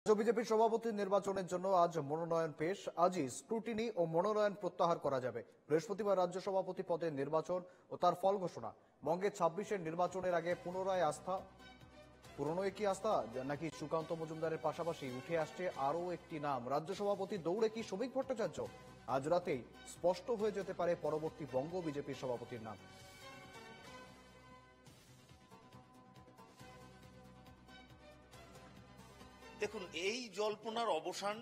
বিজেপির সভাপতি নির্বাচনের জন্য আজ মনোনয়ন পেশ। আজই স্ক্রুটিনি ও মনোনয়ন প্রত্যাহার করা যাবে। বৃহস্পতিবার রাজ্য সভাপতি পদের নির্বাচন ও তার ফল ঘোষণা। বঙ্গে 26-এর নির্বাচনের আগে পুনরায় আস্থা, পুরনো একই আস্থা নাকি সুকান্ত মজুমদারের পাশাপাশি উঠে আসছে আরও একটি নাম। রাজ্য সভাপতি দৌড়ে কি শ্রমিক ভট্টাচার্য? আজ রাতেই স্পষ্ট হয়ে যেতে পারে পরবর্তী বঙ্গ বিজেপির সভাপতির নাম। দেখুন, এই জল্পনার অবসান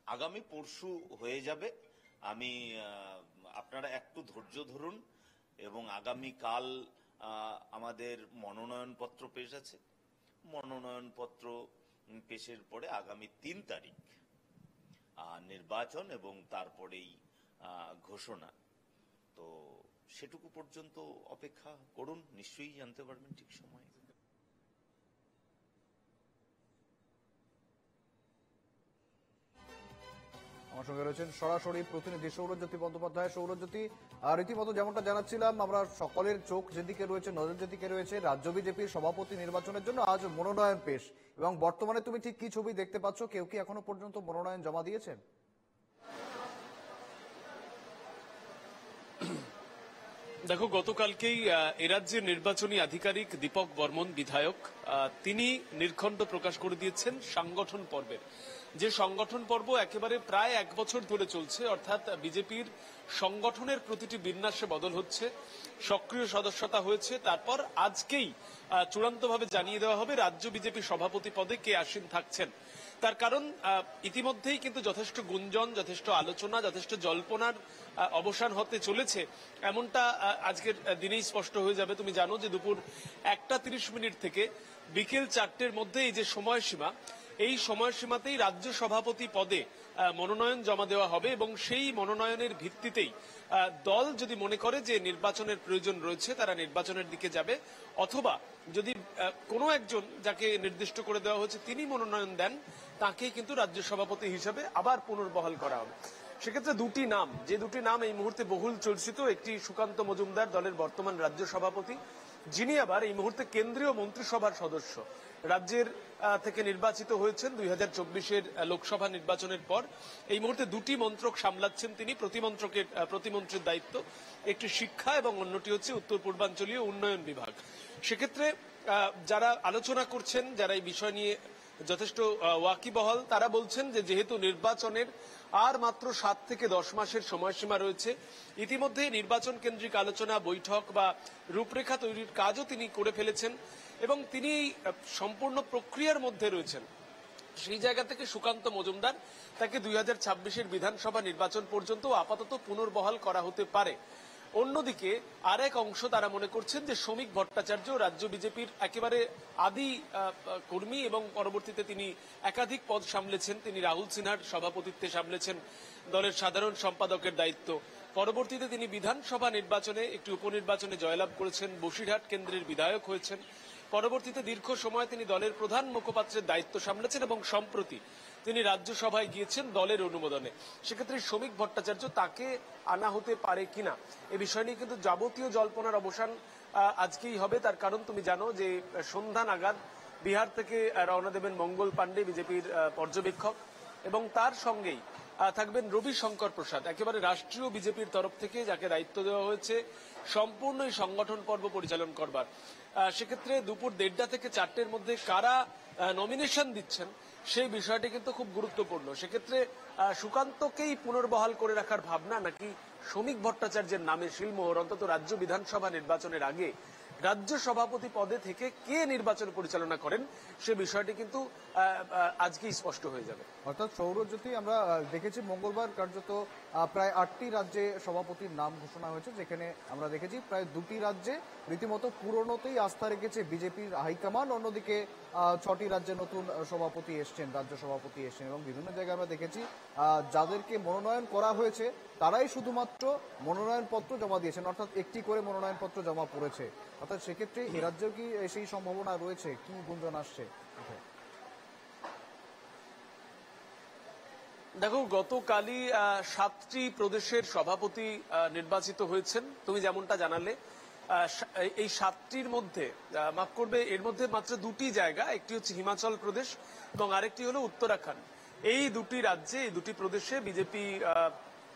আগামী পরশু হয়ে যাবে। আপনারা একটু ধৈর্য ধরুন এবং আগামীকাল আমাদের মনোনয়নপত্র পেশ আছে। মনোনয়নপত্র পেশের পরে আগামী 3 তারিখ নির্বাচন এবং তারপরেই ঘোষণা। তো সেটুকু পর্যন্ত অপেক্ষা করুন, নিশ্চয়ই জানতে পারবেন ঠিক সময়ে। আমার সঙ্গে রয়েছেন সরাসরি প্রতিনিধি সৌরজ্যোতি বন্দ্যোপাধ্যায়। সৌরজ্যোতি, রীতিমতো যেমনটা জানাচ্ছিলাম, আমরা সকলের চোখ যেদিকে রয়েছে, নজর যেদিকে রয়েছে, রাজ্য বিজেপির সভাপতি নির্বাচনের জন্য আজ মনোনয়ন পেশ। এবং বর্তমানে তুমি ঠিক কি ছবি দেখতে পাচ্ছ? কেউ কি এখনো পর্যন্ত মনোনয়ন জমা দিয়েছেন? দেখো, গতকালকেই এ রাজ্যের নির্বাচনী আধিকারিক দীপক বর্মন বিধায়ক তিনি নির্খণ্ড প্রকাশ করে দিয়েছেন সংগঠন পর্বের। যে সংগঠন পর্ব একেবারে প্রায় 1 বছর ধরে চলছে, অর্থাৎ বিজেপির সংগঠনের প্রতিটি বিন্যাসে বদল হচ্ছে, সক্রিয় সদস্যতা হয়েছে। তারপর আজকেই চূড়ান্তভাবে জানিয়ে দেওয়া হবে রাজ্য বিজেপি সভাপতি পদে কে আসীন থাকছেন। তার কারণ ইতিমধ্যেই কিন্তু যথেষ্ট গুঞ্জন, যথেষ্ট আলোচনা, যথেষ্ট জল্পনার অবসান হতে চলেছে, এমনটা আজকের দিনেই স্পষ্ট হয়ে যাবে। তুমি জানো যে দুপুর 1:30 থেকে বিকেল 4টের মধ্যে এই যে সময়সীমা, এই সময়সীমাতেই রাজ্য সভাপতি পদে মনোনয়ন জমা দেওয়া হবে এবং সেই মনোনয়নের ভিত্তিতেই দল যদি মনে করে যে নির্বাচনের প্রয়োজন রয়েছে তারা নির্বাচনের দিকে যাবে, অথবা যদি কোনো একজন যাকে নির্দিষ্ট করে দেওয়া হয়েছে তিনি মনোনয়ন দেন, তাকেই কিন্তু রাজ্য সভাপতি হিসেবে আবার পুনর্বহাল করা হবে। সেক্ষেত্রে দুটি নাম, যে দুটি নাম এই মুহূর্তে বহুল চর্চিত, একটি সুকান্ত মজুমদার, দলের বর্তমান রাজ্য সভাপতি, যিনি আবার এই মুহূর্তে কেন্দ্রীয় মন্ত্রিসভার সদস্য, রাজ্যের থেকে নির্বাচিত হয়েছেন 2024-এর লোকসভা নির্বাচনের পর। এই মুহূর্তে দুটি মন্ত্রক সামলাচ্ছেন তিনি, প্রতিমন্ত্রীর দায়িত্ব, একটি শিক্ষা এবং অন্যটি হচ্ছে উত্তর পূর্বাঞ্চলীয় উন্নয়ন বিভাগ। সেক্ষেত্রে যারা আলোচনা করছেন, যারা এই বিষয় নিয়ে যথেষ্ট ওয়াকিবহাল, তারা বলছেন যে যেহেতু নির্বাচনের আর মাত্র 7 থেকে 10 মাসের সময়সীমা রয়েছে, ইতিমধ্যে নির্বাচন কেন্দ্রিক আলোচনা, বৈঠক বা রূপরেখা তৈরির কাজও তিনি করে ফেলেছেন এবং তিনি সম্পূর্ণ প্রক্রিয়ার মধ্যে রয়েছেন। সেই জায়গা থেকে সুকান্ত মজুমদার, তাকে 2026-এর বিধানসভা নির্বাচন পর্যন্ত আপাতত পুনর্বহাল করা হতে পারে। অন্যদিকে আরেক অংশ তারা মনে করছেন যে শ্রমিক ভট্টাচার্য রাজ্য বিজেপির একেবারে আদি কর্মী এবং পরবর্তীতে তিনি একাধিক পদ সামলেছেন। তিনি রাহুল সিনহার সভাপতিত্বে সামলেছেন দলের সাধারণ সম্পাদকের দায়িত্ব। পরবর্তীতে তিনি বিধানসভা নির্বাচনে একটি উপনির্বাচনে জয়লাভ করেছেন, বসিরহাট কেন্দ্রের বিধায়ক হয়েছেন। পরবর্তীতে দীর্ঘ সময় তিনি দলের প্রধান মুখপাত্রের দায়িত্ব সামলেছেন এবং সম্প্রতি তিনি রাজ্যসভায় গিয়েছেন দলের অনুমোদনে। সেক্ষেত্রে শ্রমিক ভট্টাচার্য, তাকে আনা হতে পারে কিনা এ বিষয় নিয়ে কিন্তু যাবতীয় জল্পনার অবসান আজকেই হবে। তার কারণ তুমি জানো যে সন্ধ্যা নাগাদ বিহার থেকে রওনা দেবেন মঙ্গল পাণ্ডে, বিজেপির পর্যবেক্ষক, এবং তার সঙ্গেই থাকবেন রবি শঙ্কর প্রসাদ, একেবারে রাষ্ট্রীয় বিজেপির তরফ থেকে যাকে দায়িত্ব দেওয়া হয়েছে সম্পূর্ণ এই সংগঠন পর্ব পরিচালন করবার। সেক্ষেত্রে দুপুর 1:30 থেকে 4টের মধ্যে কারা নমিনেশন দিচ্ছেন সেই বিষয়টি কিন্তু খুব গুরুত্বপূর্ণ। সেক্ষেত্রে সুকান্তকেই পুনর্বহাল করে রাখার ভাবনা, নাকি শ্রমিক ভট্টাচার্যের নামে শিলমোহর, অন্তত রাজ্য বিধানসভা নির্বাচনের আগে রাজ্য সভাপতি পদে থেকে কে নির্বাচন পরিচালনা করেন সে বিষয়টি কিন্তু আজকেই স্পষ্ট হয়ে যাবে। অর্থাৎ সৌরজ্যোতি, আমরা দেখেছি মঙ্গলবার কার্যত প্রায় 8টি রাজ্যে সভাপতির নাম ঘোষণা হয়েছে, যেখানে আমরা দেখেছি প্রায় 2টি রাজ্যে রীতিমতো পুরনোতেই আস্থা রেখেছে বিজেপির হাইকমান্ড, অন্যদিকে 6টি রাজ্যে নতুন সভাপতি এসছেন, রাজ্য সভাপতি এসছেন, এবং বিভিন্ন জায়গায় আমরা দেখেছি যাদেরকে মনোনয়ন করা হয়েছে তারাই শুধুমাত্র মনোনয়নপত্র জমা দিয়েছেন, অর্থাৎ একটি করে মনোনয়নপত্র জমা পড়েছে। অর্থাৎ সেক্ষেত্রে এ রাজ্যেও কি সেই সম্ভাবনা রয়েছে? কি গুঞ্জন আসছে? দেখো, গতকালই 7টি প্রদেশের সভাপতি নির্বাচিত হয়েছেন। তুমি যেমনটা জানালে, এই 7টির মধ্যে মাফ করবে, এর মধ্যে মাত্র 2টি জায়গা, একটি হচ্ছে হিমাচল প্রদেশ এবং আরেকটি হলো উত্তরাখণ্ড। এই দুটি রাজ্যে, এই দুটি প্রদেশে বিজেপি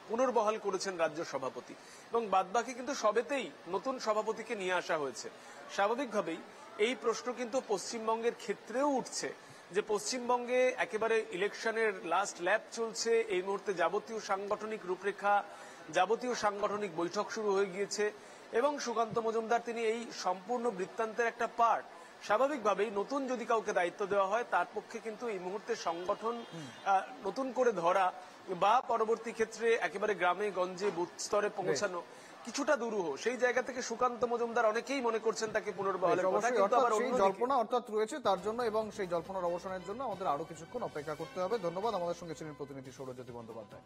পুনর্বহাল করেছেন রাজ্য সভাপতি, এবং বাদবাকি কিন্তু সবেতেই নতুন সভাপতিকে নিয়ে আসা হয়েছে। স্বাভাবিকভাবেই এই প্রশ্ন কিন্তু পশ্চিমবঙ্গের ক্ষেত্রেও উঠছে যে পশ্চিমবঙ্গে একেবারে ইলেকশনের লাস্ট ল্যাপ চলছে, এই মুহূর্তে যাবতীয় সাংগঠনিক রূপরেখা, যাবতীয় সাংগঠনিক বৈঠক শুরু হয়ে গিয়েছে, এবং সুকান্ত মজুমদার তিনি এই সম্পূর্ণ বৃত্তান্তের একটা পার্ট। স্বাভাবিকভাবেই নতুন যদি কাউকে দায়িত্ব দেওয়া হয় তার পক্ষে কিন্তু এই মুহূর্তে সংগঠন নতুন করে ধরা বা পরবর্তী ক্ষেত্রে একেবারে গ্রামে গঞ্জে বুথ স্তরে পৌঁছানো কিছুটা দুরূহ। সেই জায়গা থেকে সুকান্ত মজুমদার অনেকেই মনে করছেন তাকে পুনর্বহালের কথা, কিন্তু আবার সেই জল্পনা অর্থাৎ রয়েছে তার জন্য, এবং সেই জল্পনার অবসানের জন্য আমাদের আরো কিছুক্ষণ অপেক্ষা করতে হবে। ধন্যবাদ। আমাদের সঙ্গে ছিলেন প্রতিনিধি সৌরজ্যোতি বন্দ্যোপাধ্যায়।